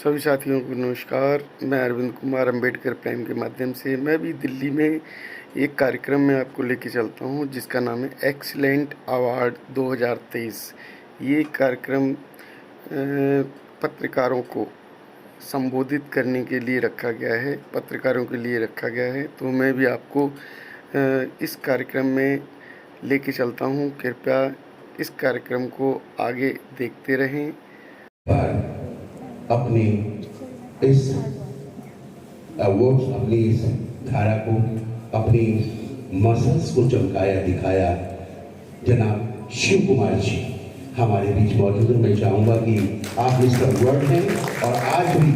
सभी साथियों को नमस्कार। मैं अरविंद कुमार अंबेडकर प्राइम के माध्यम से मैं भी दिल्ली में एक कार्यक्रम में आपको लेके चलता हूँ जिसका नाम है एक्सीलेंट अवार्ड 2023। ये कार्यक्रम पत्रकारों को संबोधित करने के लिए रखा गया है, पत्रकारों के लिए रखा गया है। तो मैं भी आपको इस कार्यक्रम में लेके चलता हूँ। कृपया इस कार्यक्रम को आगे देखते रहें। अपनी इस अवार्ड्स, अपनी इस धारा को, अपनी मसल्स को चमकाया दिखाया जनाब शिव कुमार जी हमारे बीच मौजूद हैं। मैं चाहूँगा कि आप इसका अवार्ड हैं और आज भी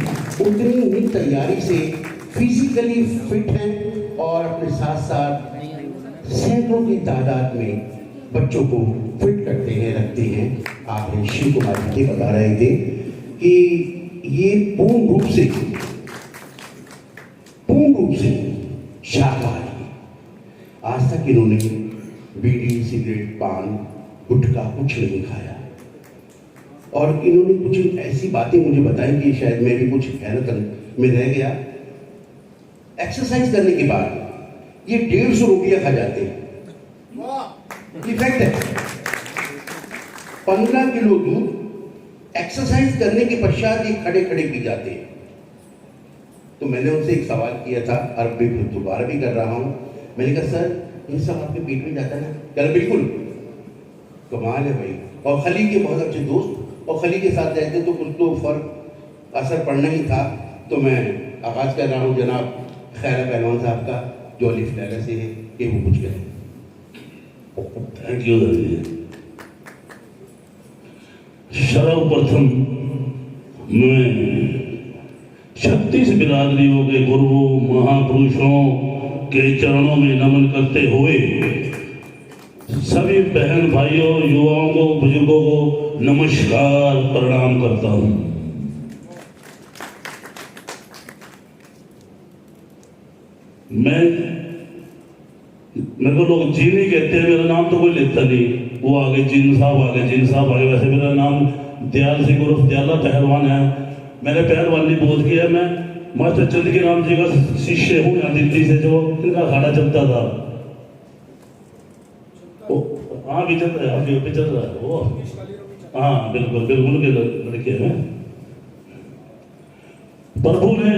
उतनी ही तैयारी से फिजिकली फिट हैं और अपने साथ साथ सैकड़ों की तादाद में बच्चों को फिट करते हैं, रखते हैं। आप हैं शिव कुमार जी के बता रहे थे कि ये पूर्ण रूप से शाकाहारी। आज तक इन्होंने बीड़ी, सिगरेट, पान, गुटखा कुछ नहीं खाया और इन्होंने कुछ ऐसी बातें मुझे बताई कि शायद मैं भी कुछ हैरत में रह गया। एक्सरसाइज करने के बाद ये 150 रोटियां खा जाते हैं। इफेक्ट है 15 किलो दूध एक्सरसाइज करने के पश्चात ये खड़े खड़े पी जाते हैं। तो मैंने उनसे एक सवाल किया था और दोबारा भी कर रहा हूं। मैंने कहा सर ये सब आपके पेट में जाता है ना? कह बिल्कुल, कमाल है भाई। और खली के बहुत अच्छे दोस्त और खली के साथ रहते तो कुछ तो फर्क असर पड़ना ही था। तो मैं आगाज कर रहा हूँ जनाब खैरा पहलवान साहब का, जो अलिफ लैला से है, कि वो कुछ करें। Thank you. सर्वप्रथम मैं 36 बिरादरियों के गुरुओं महापुरुषों के चरणों में नमन करते हुए सभी बहन भाइयों, युवाओं को, बुजुर्गों को नमस्कार प्रणाम करता हूं। मेरे को लोग जीनी कहते हैं, मेरा नाम तो कोई लेता नहीं। वो आगे जीन साहब आगे। वैसे मेरा नाम दयाल सिंह उर्फ दयाला पहलवान है। मैंने पहलवानी बोध किया। मैं मास्टर चंद राम जी का शिष्य हूँ, यहाँ दिल्ली से, जो इनका अखाड़ा चलता था। हाँ भी चल रहा है, अभी चल रहा है वो। हाँ बिल्कुल के लड़के हैं। प्रभु ने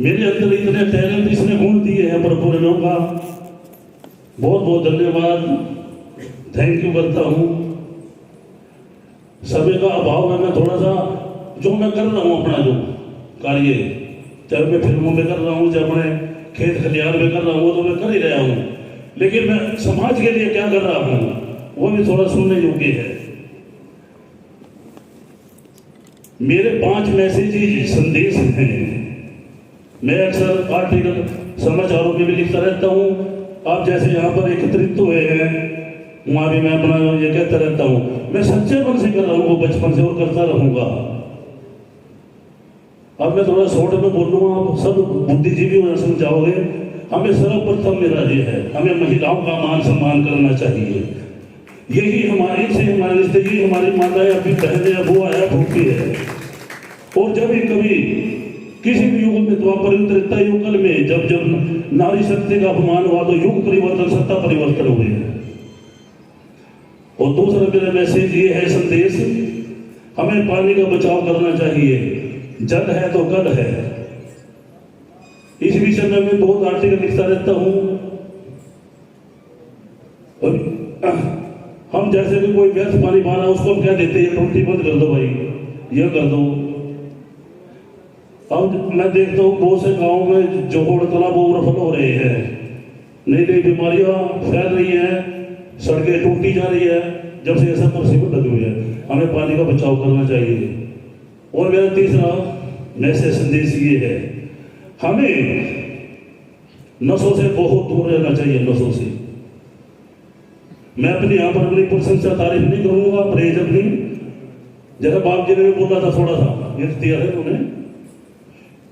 मेरे अंदर इतने टैलेंट, इसने गुण दिए हैं प्रभु ने। लोगों का बहुत बहुत धन्यवाद, थैंक यू करता हूँ। समय का अभाव है। मैं थोड़ा सा जो मैं कर रहा हूँ अपना जो कार्य, चाहे मैं फिल्मों में कर रहा हूँ, चाहे मैं खेत खलियान में कर रहा हूँ, तो मैं कर ही रहा हूँ। लेकिन मैं समाज के लिए क्या कर रहा हूँ वो भी थोड़ा सुनने योग्य है। मेरे 5 मैसेज संदेश हैं। मैं अक्सर आर्टिकल समाचारों में भी लिखता रहता हूँ। आप जैसे यहाँ पर एकत्रित हुए हैं, वहां भी मैं अपना ये कहता रहता हूँ। मैं सच्चे मन से कर रहा हूँ, वो बचपन से और करता रहूंगा। अब मैं थोड़ा शॉर्ट में बोलूँगा, आप सब बुद्धिजीवी हो समझाओगे। हमें सर्वप्रथम मेरा ये है, हमें महिलाओं का मान सम्मान करना चाहिए। यही हमारे से हमारे रिश्ते, यही हमारी माताएं, अपनी बहनें, अबुआ है, फूफी है। और जब भी कभी किसी भी युग में, द्वापर युग, त्रेता युग में जब नारी शक्ति का अपमान हुआ तो युग परिवर्तन, सत्ता परिवर्तन हुए। और दूसरा मेरा मैसेज ये है, संदेश, हमें पानी का बचाव करना चाहिए। जल है तो कल है। इस विषय में मैं बहुत आर्टिकल लिखता रहता हूं। और हम जैसे कि कोई व्यर्थ पानी मारा, उसको हम क्या देते हैं, टूटी बंद कर दो भाई, ये कर दो। अब मैं देखता हूँ बहुत से गाँव में जोड़ तालाब ओवरफ्लो हो रहे हैं, नई नई बीमारियां फैल रही हैं, सड़कें टूटी जा रही है, जब से ऐसा मुसीबत लगी हुई है। हमें पानी का बचाव करना चाहिए। और मेरा तीसरा मैसेज संदेश ये है, हमें नशों से बहुत दूर रहना चाहिए। नशों से मैं अपनी यहाँ पर अपनी प्रशंसा तारीफ नहीं करूंगा, परहेज अपनी, जैसा बाप जी ने बोला था, थोड़ा सा ये दिया है उन्हें।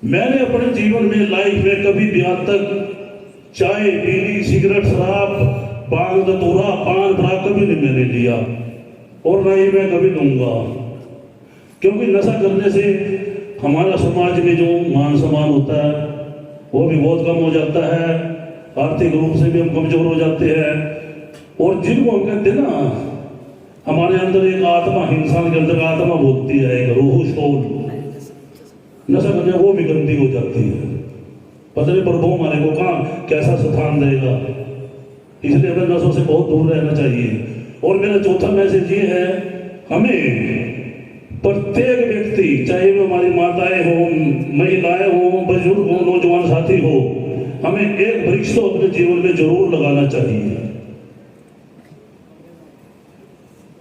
मैंने अपने जीवन में, लाइफ में कभी भी आज तक चाय, बीड़ी, सिगरेट, शराब, पान, धतूरा, पान, पराग कभी नहीं मैंने लिया और ना ही मैं कभी लूंगा। क्योंकि नशा करने से हमारा समाज में जो मान सम्मान होता है वो भी बहुत कम हो जाता है, आर्थिक रूप से भी हम कमजोर हो जाते हैं। और जिनको हम कहते हैं ना, हमारे अंदर एक आत्मा, इंसान के अंदर आत्मा बोलती है, एक रूह सोल, नशा करने वो भी गंदी हो जाती है। पता नहीं प्रभु हमारे को कहाँ कैसा स्थान देगा, इसलिए हमें नशों से बहुत दूर रहना चाहिए। और मेरा चौथा मैसेज ये है, हमें प्रत्येक व्यक्ति, चाहे वो हमारी माताएं हो, महिलाएं हो, बुजुर्ग हो, नौजवान साथी हो, हमें एक वृक्ष तो अपने जीवन में जरूर लगाना चाहिए।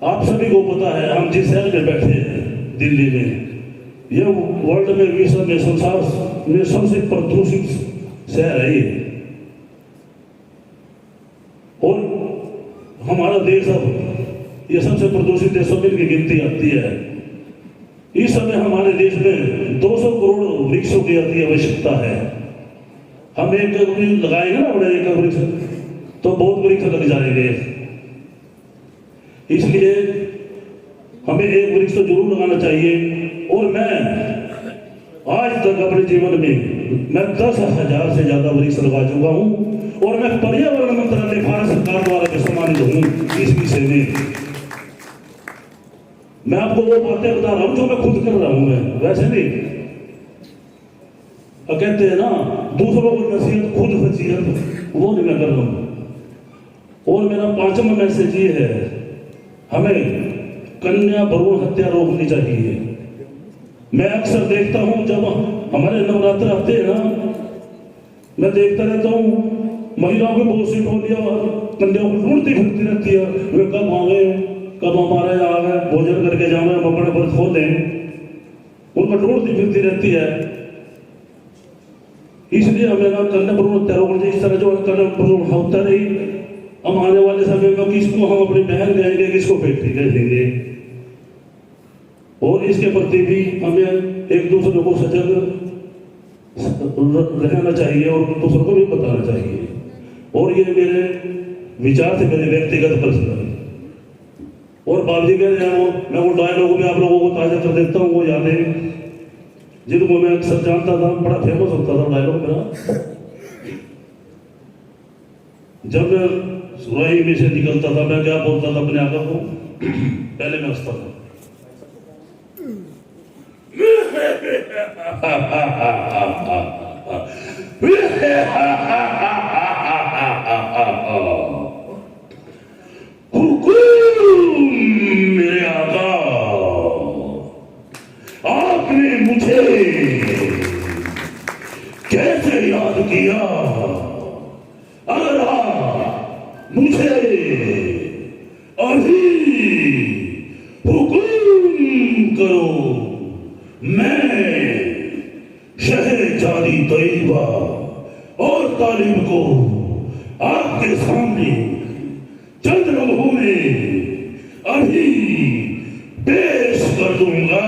आप सभी को पता है, हम जिस शहर में बैठे हैं दिल्ली में, यह वर्ल्ड में, विश्व में, संसार में सबसे प्रदूषित शहर है ये। और हमारा देश अब ये सबसे प्रदूषित देशों में की गिनती आती है। इस समय हमारे देश में 200 करोड़ वृक्षों की अति आवश्यकता है। हम एक लगाएंगे ना अपने एक वृक्ष, तो बहुत वृक्ष लग जाएंगे। इसलिए हमें एक वृक्ष तो जरूर लगाना चाहिए। और मैं आज तक अपने जीवन में मैं 10,000 से ज्यादा वृक्ष लगा चुका हूं। और मैं पर्यावरण मंत्रालय भारत सरकार द्वारा भी सम्मानित हूं इस विषय में। मैं आपको वो बातें बता रहा हूं जो मैं खुद कर रहा हूं, मैं वैसे नहीं। कहते हैं ना, दूसरों को नसीहत खुद फजीहत, वो नहीं मैं कर रहा हूं। और मेरा 5वां मैसेज ये है, हमें कन्या भ्रूण हत्या रोकनी चाहिए। मैं अक्सर देखता हूं जब हमारे नवरात्र आते हैं ना, मैं देखता रहता हूं महिलाओं के बहुत सी टोलियां कन्याओं को ढूंढती फिरती रहती है, वे कब आवे, कब हमारे यहाँ आवे, भोजन करके जावे, हम अपने व्रत खोल दें, उनको ढूंढती फिरती रहती है। इसलिए हमें ना कन्या भ्रूण हत्या रोकनी चाहिए। इस तरह जो कन्या भ्रूण होता नहीं, हम आने वाले समय में किसको हम अपनी बहन कहेंगे, किसको बेटी कह देंगे। और इसके प्रति भी हमें एक दूसरे को सजग रहना चाहिए और दूसरों को भी बताना चाहिए। और ये मेरे विचार थे, मेरे व्यक्तिगत प्रश्न। और बाबजी कह रहे हैं, मैं वो डायलॉग भी आप लोगों को ताजा कर देता हूँ, वो यादें जिनको मैं अक्सर जानता था, बड़ा फेमस होता था डायलॉग मेरा। जब मैं सुराही में से निकलता था, मैं क्या बोलता था अपने आका को, पहले मैं हंसता था। हुकुम मेरे आका, आपने मुझे कैसे याद किया? अगर आप मुझे अभी हुकुम करो, मैं शहजादी तैयबा और तालिब को आपके सामने चंद लम्हों में अभी पेश कर दूंगा।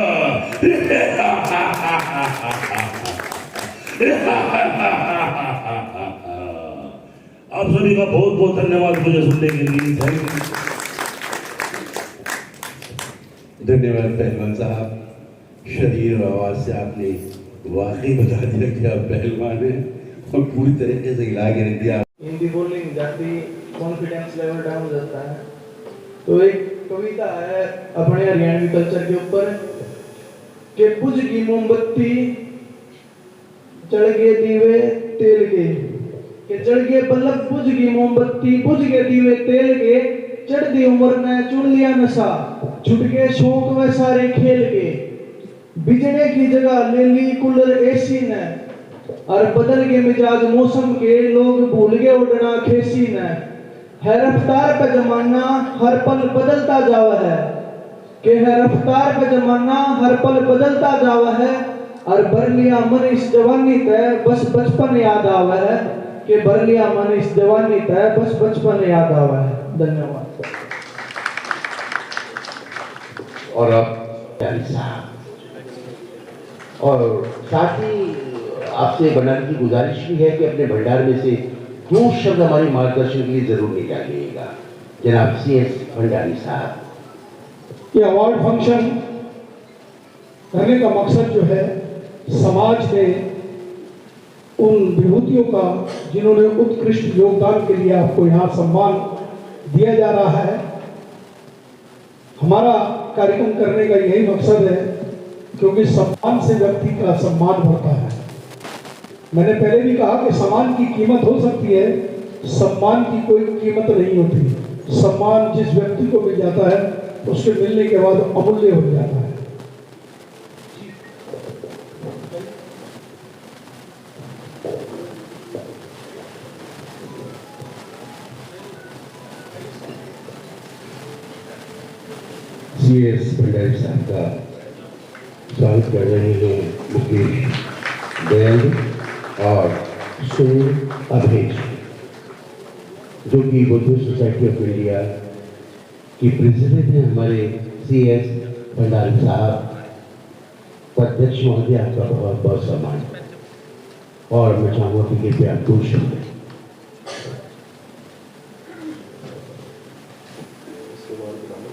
आप सभी का बहुत बहुत धन्यवाद मुझे सुनने के लिए। Thank you. धन्यवाद पहलवान साहब, शरीर और आवाज से आपने वाकई बता दिया कि आप पहलवान हैं और पूरी तरीके से हिला के रख दिया। हिंदी बोलने में जाती कॉन्फिडेंस लेवल डाउन हो जाता है। तो एक कविता है अपने हरियाणवी कल्चर के ऊपर कि बुझ गई मोमबत्ती चढ़ गए दीवे तेल के, कि चढ़ गए बल्लभ बुझ गई मोमबत्ती, बुझ गए दीवे तेल के, चढ़ दी उम्र ने चुन लिया नशा, छुट गए शौक व सारे खेल के, बिजने की जगह ले ली कूलर एसी ने, और बदल के मिजाज मौसम के, लोग भूल गए उड़ना खेसी ने, है रफ्तार पे जमाना हर पल बदलता जावा है, कि है रफ्तार पे जमाना हर पल बदलता जावा है, और भर लिया मन इस जवानी तय बस बचपन याद आवा है, कि भर लिया मन इस जवानी तय बस बचपन याद आवा है। धन्यवाद। और अब और साथ ही आपसे बनाने की गुजारिश भी है कि अपने भंडार में से 2 शब्द हमारे मार्गदर्शन के लिए जरूर निकालिएगा। जनाब CS भंडारी साहब। ये अवार्ड फंक्शन करने का मकसद जो है समाज में उन विभूतियों का जिन्होंने उत्कृष्ट योगदान के लिए आपको यहाँ सम्मान दिया जा रहा है। हमारा कार्यक्रम करने का यही मकसद है, क्योंकि सम्मान से व्यक्ति का सम्मान बढ़ता है। मैंने पहले भी कहा कि सम्मान की कीमत हो सकती है, सम्मान की कोई कीमत नहीं होती। सम्मान जिस व्यक्ति को मिल जाता है उसके मिलने के बाद अमूल्य हो जाता है। CS भंडारी साहब का स्वागत कर रहे हैं मुकेश दयाल और सुनील अभेज, जो कि बुद्धिस्ट सोसाइटी ऑफ इंडिया की प्रेसिडेंट हैं। हमारे CS भंडारी साहब अध्यक्ष महोदय, आपका बहुत बहुत सम्मान। और मैं चाहूँगा कि कृपया दो शब्द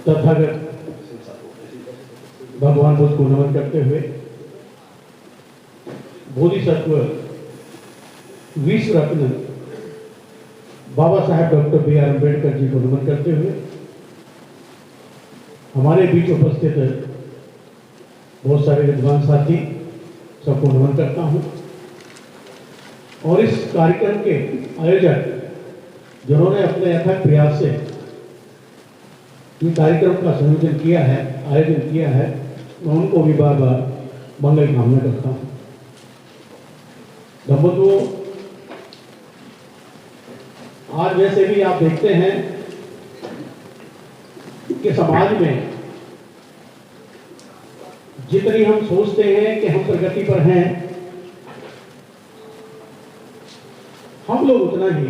तथागत भगवान बुद्ध को नमन करते हुए, बोधिसत्व विश्व रत्न बाबा साहेब डॉक्टर B.R. अम्बेडकर जी को नमन करते हुए, हमारे बीच उपस्थित बहुत सारे विद्वान साथी सबको नमन करता हूं। और इस कार्यक्रम के आयोजक जिन्होंने अपने अथक प्रयास से ये कार्यक्रम का संयोजन किया है, आयोजन किया है, मैं उनको भी बार बार मंगल कामना करता हूँ। दंपतियों, आज वैसे भी आप देखते हैं कि समाज में जितनी हम सोचते हैं कि हम प्रगति पर हैं, हम लोग उतना ही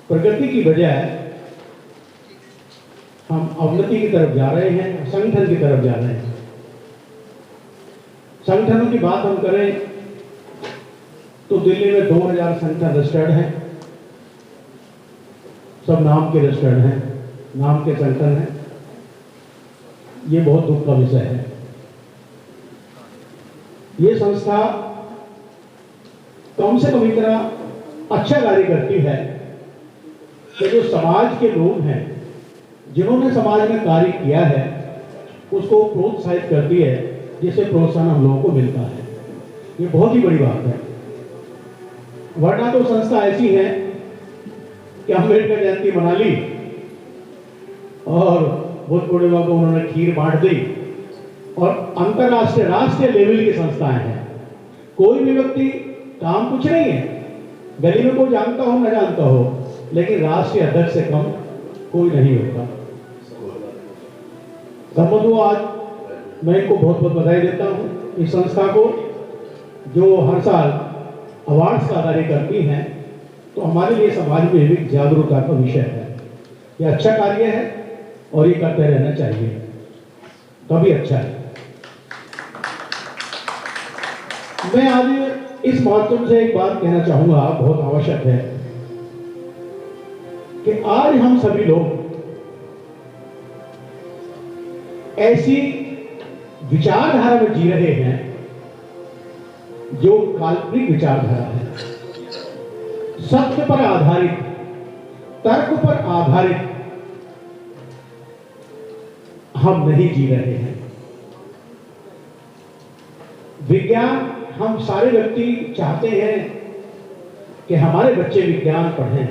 प्रगति की बजाय हम अवनति की तरफ जा रहे हैं, संगठन की तरफ जा रहे हैं। संगठनों की बात हम करें तो दिल्ली में 2000 संगठन रजिस्टर्ड हैं, सब नाम के रजिस्टर्ड हैं, नाम के संगठन हैं। ये बहुत दुख का विषय है। ये संस्था कम से कम इतना अच्छा कार्य करती है कि जो समाज के लोग हैं, जिन्होंने समाज में कार्य किया है, उसको प्रोत्साहित करती है, जिससे प्रोत्साहन हम लोगों को मिलता है। ये बहुत ही बड़ी बात है। वरना तो संस्था ऐसी है कि अम्बेडकर जयंती मना ली और बुद्ध पूर्णिमा को उन्होंने खीर बांट दी, और अंतरराष्ट्रीय राष्ट्रीय लेवल की संस्थाएं हैं। कोई भी व्यक्ति काम कुछ नहीं है, गली में कोई जानता हो न जानता हो, लेकिन राष्ट्रीय अध्यक्ष से कम कोई नहीं होता। संबंधों, आज मैं इनको बहुत बहुत बधाई देता हूँ, इस संस्था को जो हर साल अवार्ड्स का कार्य करती हैं। तो हमारे लिए समाज में भी जागरूकता का विषय है। ये अच्छा कार्य है और ये करते रहना चाहिए, तभी अच्छा है। मैं आज इस माध्यम से एक बात कहना चाहूंगा, बहुत आवश्यक है कि आज हम सभी लोग ऐसी विचारधारा में जी रहे हैं जो काल्पनिक विचारधारा है, सत्य पर आधारित, तर्क पर आधारित हम नहीं जी रहे हैं। विज्ञान, हम सारे व्यक्ति चाहते हैं कि हमारे बच्चे विज्ञान पढ़ें,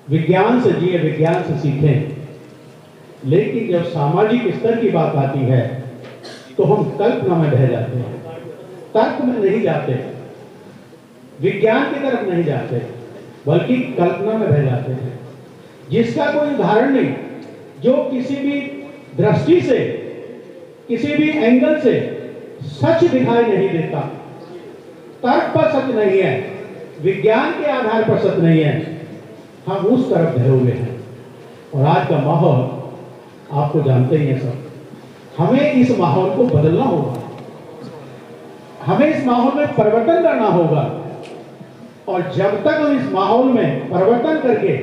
विज्ञान से जिए, विज्ञान से सीखें। लेकिन जब सामाजिक स्तर की बात आती है तो हम कल्पना में बह जाते हैं, तर्क में नहीं जाते, विज्ञान की तरफ नहीं जाते, बल्कि कल्पना में बह जाते हैं, जिसका कोई उदाहरण नहीं, जो किसी भी दृष्टि से, किसी भी एंगल से सच दिखाई नहीं देता। तर्क पर सच नहीं है, विज्ञान के आधार पर सच नहीं है, हम उस तरफ बहे हुए हैं। और आज का माहौल आपको जानते ही हैं सब। हमें इस माहौल को बदलना होगा, हमें इस माहौल में परिवर्तन करना होगा। और जब तक हम इस माहौल में परिवर्तन करके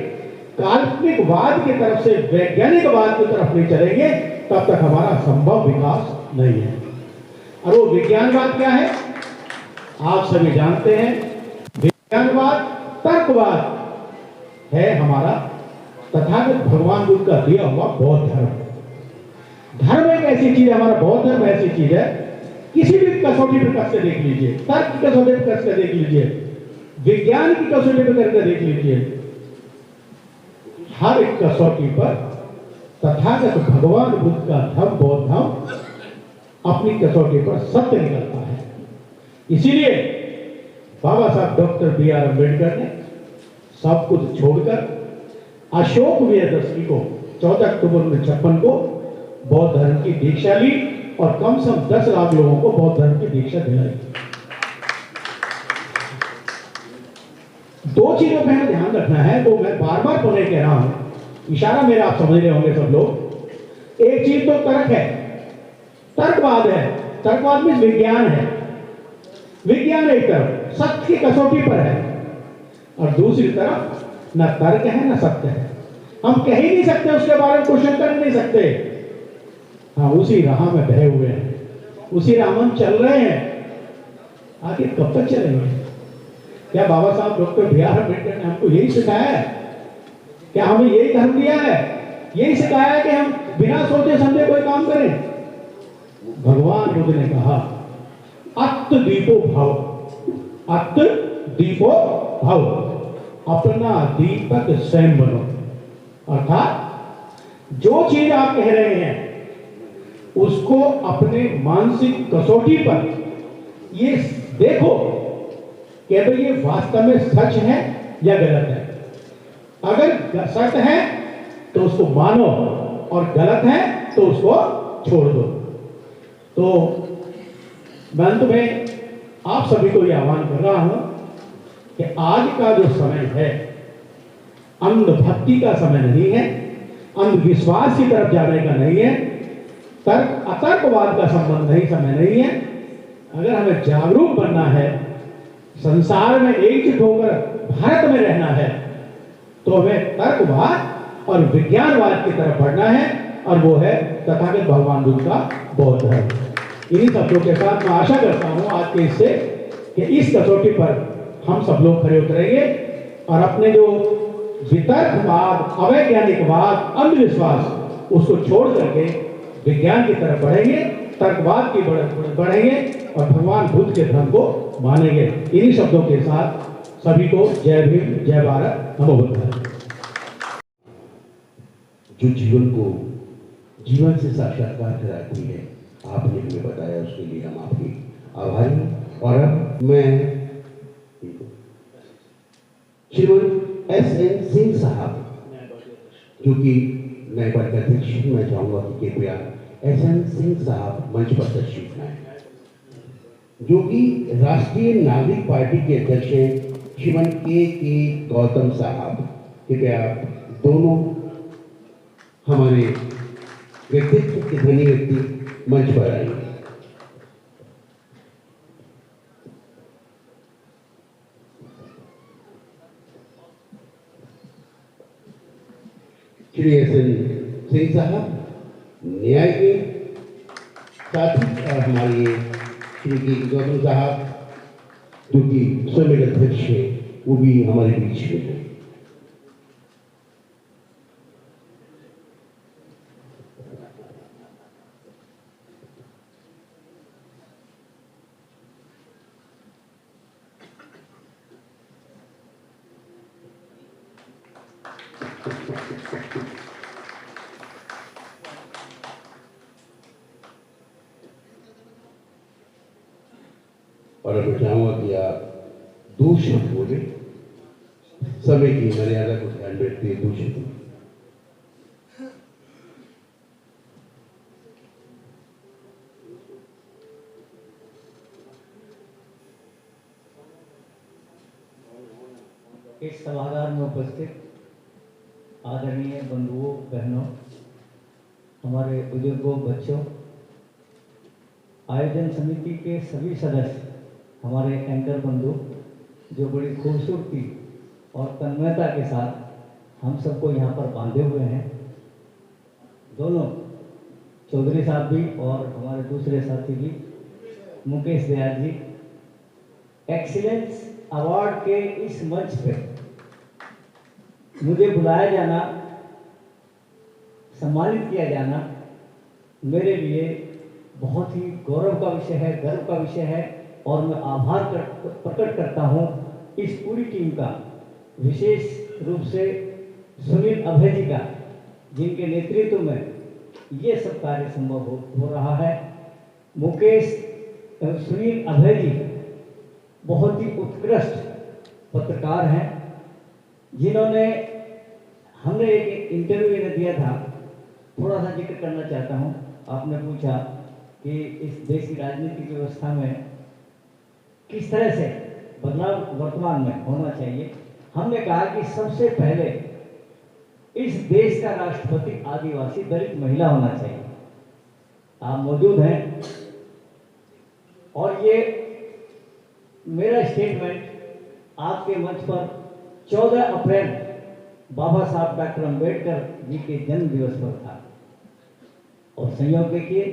काल्पनिकवाद की तरफ से वैज्ञानिकवाद की तरफ नहीं चलेंगे, तब तक हमारा संभव विकास नहीं है। और वो विज्ञानवाद क्या है आप सभी जानते हैं। विज्ञानवाद तर्कवाद है हमारा तथागत भगवान बुद्ध का दिया हुआ बौद्ध धर्म। धर्म एक ऐसी चीज है, हमारा बौद्ध धर्म ऐसी चीज है, किसी भी कसौटी पर कस के देख लीजिए, तर्क की कसौटी पर कस के देख लीजिए, विज्ञान की कसौटी पर करके देख लीजिए, हर एक कसौटी पर तथागत भगवान बुद्ध का धर्म बौद्ध धर्म अपनी कसौटी पर सत्य निकलता है। इसीलिए बाबा साहब डॉक्टर B.R. अम्बेडकर ने सब कुछ छोड़कर अशोक विजयदशमी को 14 अक्टूबर 1956 को बौद्ध धर्म की दीक्षा ली और कम से कम 10 लाख लोगों को बौद्ध धर्म की दीक्षा दिलाई। दो चीजों पर हमें ध्यान रखना है, तो मैं बार बार पुनः कह रहा हूं, इशारा मेरा आप समझ रहे होंगे सब लोग। एक चीज तो तर्क है, तर्कवाद है, तर्कवाद में विज्ञान है, विज्ञान एक तरफ सत्य की कसौटी पर है और दूसरी तरफ न तर्क है न सत्य है। हम कह ही नहीं सकते, उसके बारे में क्वेश्चन कर नहीं सकते। हाँ, उसी राह में बहे हुए हैं, उसी राह में हम चल रहे हैं। आखिर कब तक चलेंगे? क्या बाबा साहब डॉक्टर B.R. अम्बेडकर ने हमको यही सिखाया है? क्या हमें यही धर्म दिया है, यही सिखाया है कि हम बिना सोचे समझे कोई काम करें? भगवान बुद्ध ने कहा अत्त दीपो भव, अत्त दीपो भव, अपना दीपक स्वयं बनो। अर्थात जो चीज आप कह रहे हैं उसको अपने मानसिक कसौटी पर ये देखो कि भाई ये वास्तव में सच है या गलत है। अगर सच है तो उसको मानो और गलत है तो उसको छोड़ दो। तो मैं अंत में आप सभी को यह आह्वान कर रहा हूं कि आज का जो समय है अंधभक्ति का समय नहीं है, अंधविश्वास की तरफ जाने का नहीं है, तर्क अतर्कवाद का संबंध नहीं, समय नहीं है। अगर हमें जागरूक बनना है, संसार में एकजुट होकर भारत में रहना है, तो हमें तर्कवाद और विज्ञानवाद की तरफ बढ़ना है और वो है तथागत भगवान बुद्ध का बौद्ध धर्म। इन्हीं शब्दों के साथ मैं आशा करता हूं आज के इससे कि इस कसौटी पर हम सब लोग खड़े उतरेंगे और अपने जो वितर्कवाद, अवैज्ञानिकवाद, अंधविश्वास उसको छोड़ करके विज्ञान की तरफ बढ़ेंगे, तर्कवाद की बढ़ेंगे और भगवान बुद्ध के धर्म को मानेंगे। इन्हीं शब्दों के साथ सभी को जय भीम, जय भारत, नमो बुद्धाय। जो जीवन को जीवन से साक्षात्कार कराती है, आपने हमें बताया, उसके लिए हम आपके आभारी हैं। और अब मैं श्रीमान S.N. सिंह साहब जो कि नए वर्ग के अध्यक्ष, मैं चाहूंगा कि कृपया S.N. सिंह साहब मंच पर तशरीफ लाएं, जो कि राष्ट्रीय नागरिक पार्टी के अध्यक्ष हैं श्रीमान के गौतम साहब। कृपया दोनों हमारे व्यक्तित्व के धनी व्यक्ति मंच पर आएंगे। श्री S.N. सिंह साहब न्याय के साथ ही हमारे श्री के गौतम साहब जो कि स्वयं अध्यक्ष है, वो भी हमारे बीच में है। और अब मैं चाहूंगा कि आप दो शब्द बोले, समय की मर्यादा को ध्यान में रखते हुए दो शब्द। इस सभागार में उपस्थित आदरणीय बंधुओं, बहनों, हमारे बुजुर्गों, बच्चों, आयोजन समिति के सभी सदस्य, हमारे एंकर बंधु जो बड़ी खूबसूरती और तन्मयता के साथ हम सबको यहाँ पर बांधे हुए हैं, दोनों चौधरी साहब भी और हमारे दूसरे साथी भी, मुकेश दयाल जी, एक्सीलेंस अवार्ड के इस मंच पे मुझे बुलाया जाना, सम्मानित किया जाना मेरे लिए बहुत ही गौरव का विषय है, गर्व का विषय है और मैं आभार प्रकट करता हूँ इस पूरी टीम का, विशेष रूप से सुनील अभय जी का, जिनके नेतृत्व में ये सब कार्य संभव हो रहा है। सुनील अभय जी बहुत ही उत्कृष्ट पत्रकार हैं, जिन्होंने, हमने एक इंटरव्यू इन्हें दिया था, थोड़ा सा जिक्र करना चाहता हूँ। आपने पूछा कि इस देश की राजनीतिक व्यवस्था में किस तरह से बदलाव वर्तमान में होना चाहिए। हमने कहा कि सबसे पहले इस देश का राष्ट्रपति आदिवासी दलित महिला होना चाहिए। आप मौजूद हैं और ये मेरा स्टेटमेंट आपके मंच पर 14 अप्रैल बाबा साहब डॉक्टर अंबेडकर जी के जन्म दिवस पर था और संयोग देखिए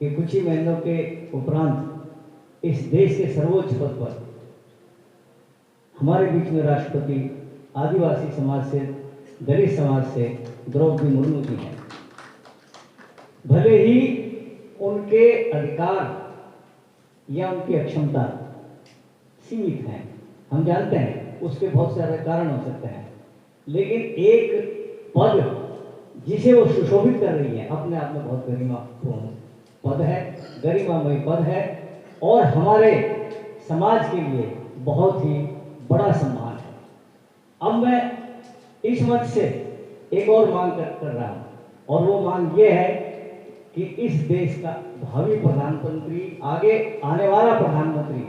कि कुछ ही महीनों के उपरांत इस देश के सर्वोच्च पद पर हमारे बीच में राष्ट्रपति आदिवासी समाज से, दलित समाज से द्रौपदी मुर्मू जी हैं। भले ही उनके अधिकार या उनकी अक्षमता सीमित हैं, हम जानते हैं, उसके बहुत सारे कारण हो सकते हैं, लेकिन एक पद जिसे वो सुशोभित कर रही है अपने आप में बहुत गरिमापूर्ण पद है, गरिमामय पद है और हमारे समाज के लिए बहुत ही बड़ा सम्मान है। अब मैं इस मंच से एक और मांग कर रहा हूँ और वो मांग ये है कि इस देश का भावी प्रधानमंत्री, आगे आने वाला प्रधानमंत्री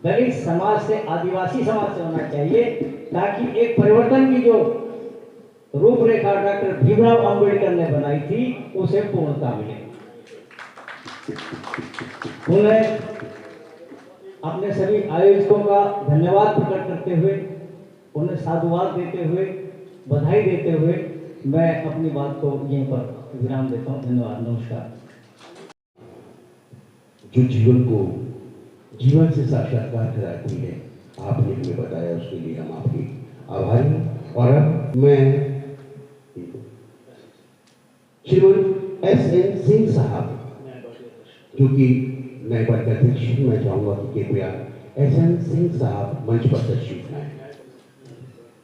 दलित समाज से, आदिवासी समाज से होना चाहिए, ताकि एक परिवर्तन की जो रूपरेखा डॉक्टर भीमराव अंबेडकर ने बनाई थी उसे पूर्णता मिले। उन्हें अपने सभी आयोजकों का धन्यवाद प्रकट करते हुए, उन्हें साधुवाद देते हुए, बधाई देते हुए मैं अपनी बात को यहीं पर विराम देता हूँ। धन्यवाद, नमस्कार। जो जीवन को जीवन से साक्षात्कार कराती है, आपने हमें बताया, उसके लिए हम आपके आभारी हैं। और अब मैं श्रीमान S.N. सिंह साहब, जो कि न्यायपालिका अध्यक्ष, मैं चाहूँगा कि कृपया S.N. सिंह साहब मंच पर तशरीफ लाएं,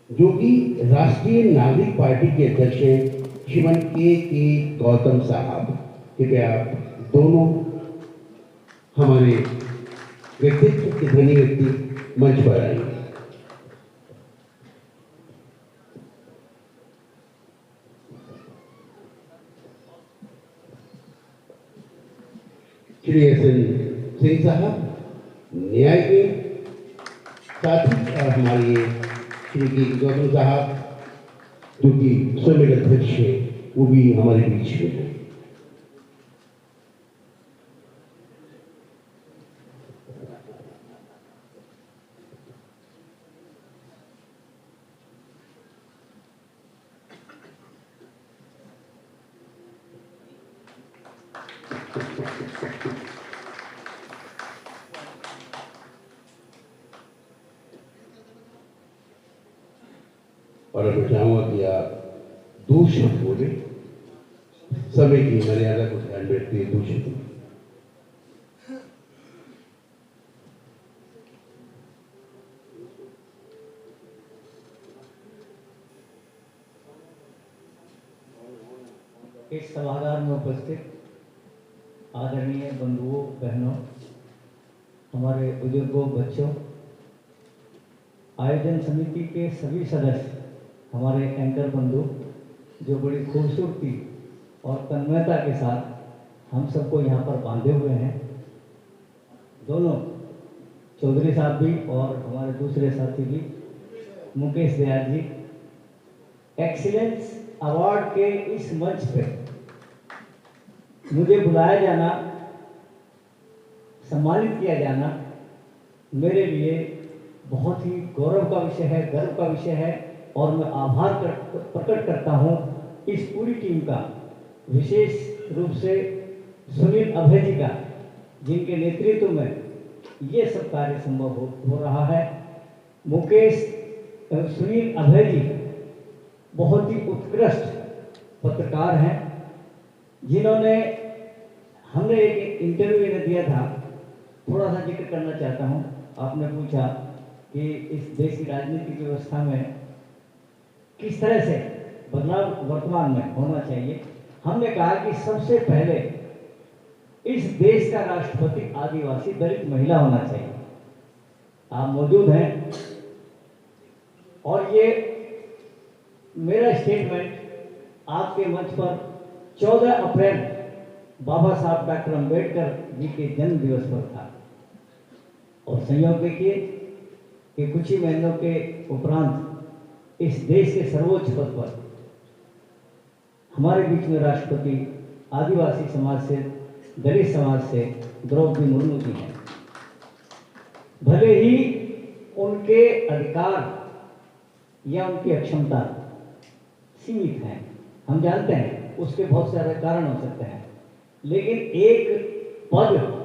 जो कि राष्ट्रीय नागरिक पार्टी के अध्यक्ष हैं। श्रीमान के गौतम साहब, कृपया आप दोनों हमारे व्यक्तित्व के धनी व्यक्ति मंच पर आएंगे। श्री S.N. सिंह साहब न्याय के साथी, और हमारे श्री के गौतम साहब जो कि स्वयं अध्यक्ष है, वो भी हमारे बीच में है। और मैं चाहूँगा कि आप 2 शब्द बोले, समय की मर्यादा को ध्यान में रखते हुए 2 शब्द। इस सभागार में उपस्थित आदरणीय बंधुओं, बहनों, हमारे बुजुर्गों, बच्चों, आयोजन समिति के सभी सदस्य, हमारे एंकर बंधु जो बड़ी खूबसूरती और तन्मयता के साथ हम सबको यहाँ पर बांधे हुए हैं, दोनों चौधरी साहब भी और हमारे दूसरे साथी भी, मुकेश दयाल जी, एक्सीलेंस अवार्ड के इस मंच पे मुझे बुलाया जाना, सम्मानित किया जाना मेरे लिए बहुत ही गौरव का विषय है, गर्व का विषय है और मैं आभार प्रकट करता हूँ इस पूरी टीम का, विशेष रूप से सुनील अभय जी का, जिनके नेतृत्व में ये सब कार्य संभव हो रहा है। मुकेश सुनील अभय जी बहुत ही उत्कृष्ट पत्रकार हैं, जिन्होंने हमने एक इंटरव्यू इन्हें दिया था, थोड़ा सा जिक्र करना चाहता हूँ। आपने पूछा कि इस देश की राजनीतिक व्यवस्था में किस तरह से बदलाव वर्तमान में होना चाहिए। हमने कहा कि सबसे पहले इस देश का राष्ट्रपति आदिवासी दलित महिला होना चाहिए। आप मौजूद हैं और ये मेरा स्टेटमेंट आपके मंच पर 14 अप्रैल बाबा साहब डॉक्टर अंबेडकर जी के जन्म दिवस पर था। और संयोग देखिए कि कुछ ही महीनों के उपरांत इस देश के सर्वोच्च पद पर हमारे बीच में राष्ट्रपति आदिवासी समाज से, दलित समाज से द्रौपदी मुर्मू जी हैं। भले ही उनके अधिकार या उनकी अक्षमता सीमित हैं, हम जानते हैं, उसके बहुत सारे कारण हो सकते हैं, लेकिन एक पद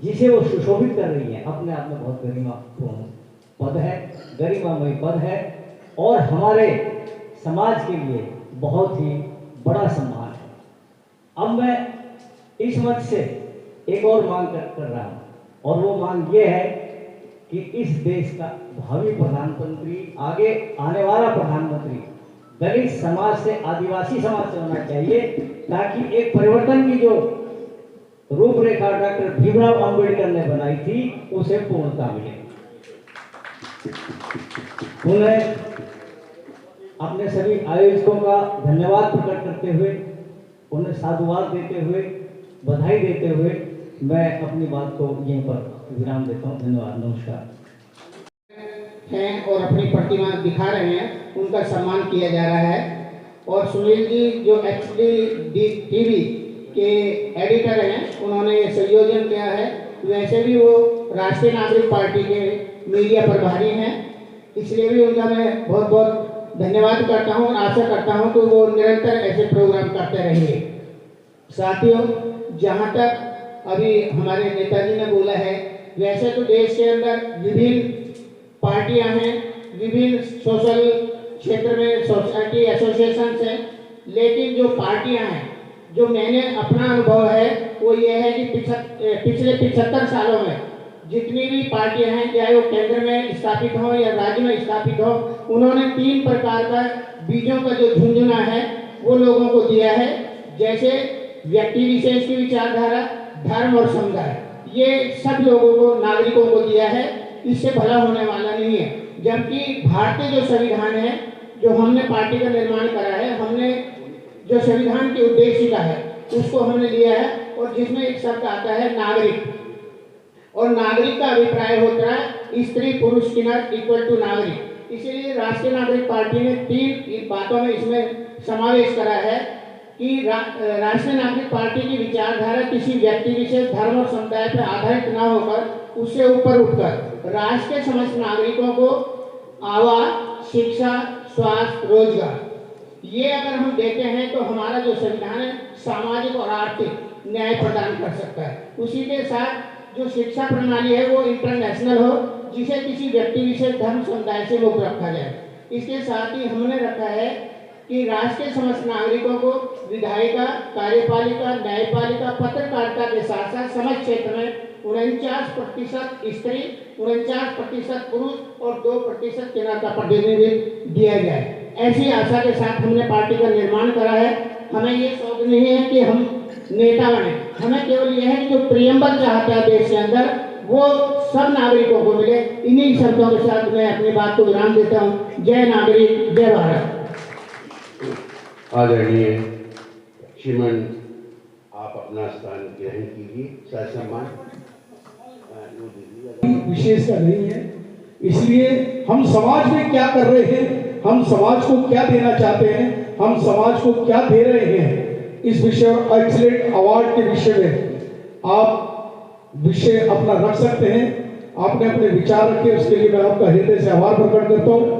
जिसे वो सुशोभित कर रही है अपने आप में बहुत गरिमापूर्ण पद है, गरिमामय पद है और हमारे समाज के लिए बहुत ही बड़ा सम्मान है। अब मैं इस मंच से एक और मांग कर रहा हूँ और वो मांग ये है कि इस देश का भावी प्रधानमंत्री, आगे आने वाला प्रधानमंत्री दलित समाज से, आदिवासी समाज से होना चाहिए, ताकि एक परिवर्तन की जो रूपरेखा डॉक्टर भीमराव अंबेडकर ने बनाई थी उसे पूर्णता मिले। उन्हें अपने सभी आयोजकों का धन्यवाद प्रकट करते हुए, उन्हें साधुवाद देते हुए, बधाई देते हुए मैं अपनी बात को यहीं पर विराम देता हूँ। धन्यवाद, नमस्कार। हैं और अपनी प्रतिभा दिखा रहे हैं, उनका सम्मान किया जा रहा है। और सुनील जी जो एक्चुअली टीवी के एडिटर हैं, उन्होंने ये संयोजन किया है। वैसे भी वो राष्ट्रीय नागरिक पार्टी के मीडिया प्रभारी हैं, इसलिए भी उनका मैं बहुत बहुत धन्यवाद करता हूँ और आशा करता हूँ कि वो निरंतर ऐसे प्रोग्राम करते रहेंगे। साथियों, जहाँ तक अभी हमारे नेताजी ने बोला है, वैसे तो देश के अंदर विभिन्न पार्टियां हैं, विभिन्न सोशल क्षेत्र में सोसाइटी एसोसिएशन हैं, लेकिन जो पार्टियां हैं, जो मैंने अपना अनुभव है वो ये है कि पिछले 75 सालों में जितनी भी पार्टियां हैं, चाहे वो केंद्र में स्थापित हो या राज्य में स्थापित हो, उन्होंने 3 प्रकार का बीजों का जो झुंझुना है वो लोगों को दिया है। जैसे व्यक्ति विशेष की विचारधारा, धर्म और समुदाय, ये सब लोगों को, नागरिकों को दिया है। इससे भला होने वाला नहीं है। जबकि भारतीय जो संविधान है, जो हमने पार्टी का निर्माण करा है, हमने जो संविधान की उद्देशिका है उसको हमने लिया है, और जिसमें एक शब्द आता है नागरिक, और नागरिक का अभिप्राय होता है स्त्री पुरुष किन्नर इक्वल टू नागरिक। इसलिए राष्ट्रीय नागरिक पार्टी ने 3 बातों में इसमें समावेश करा है कि राष्ट्रीय नागरिक पार्टी की विचारधारा किसी व्यक्ति विशेष, धर्म और समुदाय पर आधारित न होकर उससे ऊपर उठकर राष्ट्र के समस्त नागरिकों को आवास, शिक्षा, स्वास्थ्य, रोजगार, ये अगर हम देते हैं तो हमारा जो संविधान है सामाजिक और आर्थिक न्याय प्रदान कर सकता है। उसी के साथ जो शिक्षा प्रणाली है वो इंटरनेशनल हो, जिसे किसी व्यक्ति विशेष, धर्म, समुदाय से मुक्त रखा जाए। इसके साथ ही हमने रखा है कि राष्ट्र के समस्त नागरिकों को विधायिका, कार्यपालिका, न्यायपालिका, पत्रकारिता के साथ साथ समाज क्षेत्र में 49% स्त्री, 49% पुरुष और 2% किन्नर का प्रतिनिधित्व दिया जाए। ऐसी आशा के साथ हमने पार्टी का निर्माण करा है। हमें ये शौक नहीं है कि हम नेता बने, हमें केवल यह है कि जो प्रियम्बल चाहता है देश के अंदर वो सब नागरिकों को मिले। इन्हीं शब्दों के साथ मैं अपनी बात को विराम देता हूँ। जय नागरिक, जय भारत। आदरणीय श्रीमान, आप अपना स्थान ग्रहण कीजिए। ससम्मान विशेष का नहीं है, इसलिए हम समाज में क्या कर रहे हैं, हम समाज को क्या देना चाहते हैं, हम समाज को क्या दे रहे हैं, इस विषय और एक्सीलेंट अवार्ड के विषय में आप विषय अपना रख सकते हैं। आपने अपने विचार रखे, उसके लिए मैं आपका हृदय से आभार प्रकट करता हूँ।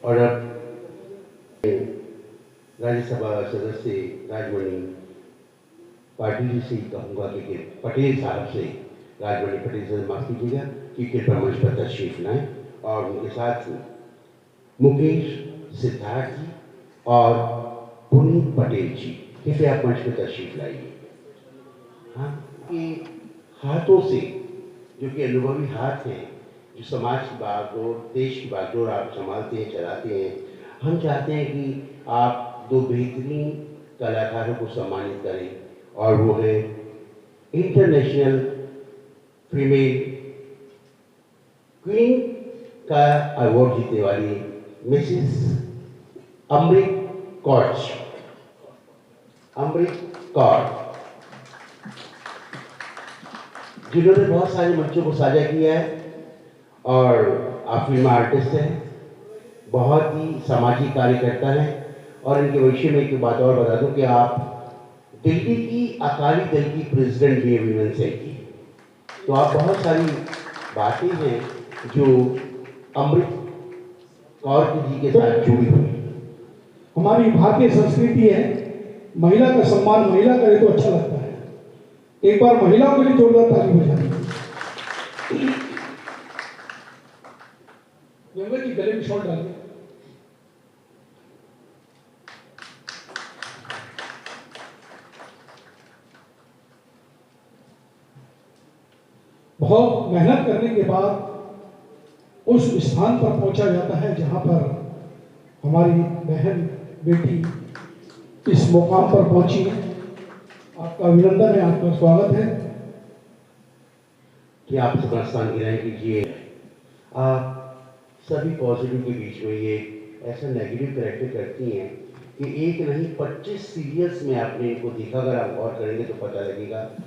और अब राज्यसभा सदस्य राजमणि पाटिल जी से कहूँगा कि पटेल साहब से, राजमणि पटेल से माफ कीजिएगा कि कृपया मंच पर तशरीफ लाएं और उनके साथ मुकेश, सिद्धार्थ जी और पुनीत पटेल जी कृपया मंच पर तशरीफ लाइए। हाँ, कि हाथों से, जो कि अनुभवी हाथ हैं, जो समाज की बागडोर, देश की बागडोर आप संभालते हैं, चलाते हैं, हम चाहते हैं कि आप दो बेहतरीन कलाकारों को सम्मानित करें और वो है इंटरनेशनल फीमेल क्वीन का अवार्ड जीतने वाली मिसेस अमृत कौर, जिन्होंने बहुत सारे मंचों को साझा किया है और आप फिल्म आर्टिस्ट हैं, बहुत ही सामाजिक कार्यकर्ता हैं। और इनके भविष्य में एक बात और बता दूं कि आप दिल्ली की अकाली दल की प्रेसिडेंट भी हैं वीमेन सेल की, तो आप बहुत सारी बातें हैं जो अमृत कौर जी के साथ जुड़ी हुई। हमारी भारतीय संस्कृति है, महिला का सम्मान महिला करे तो अच्छा लगता है। एक बार महिलाओं के लिए जोरदार ताली बजाइए। गंगा जी गले में शॉट डालिए। बहुत मेहनत करने के बाद उस स्थान पर पहुंचा जाता है जहां पर हमारी बहन बेटी इस मुकाम पर पहुंची है। आपका अभिनंदन है, आपका स्वागत है कि आप सबका स्थान ग्रहण कीजिए। आप सभी पॉजिटिव के बीच में ये ऐसा नेगेटिव कैरेक्टर करती हैं कि एक नहीं 25 सीरियल्स में आपने इनको देखा, अगर आप गौर करेंगे तो पता लगेगा।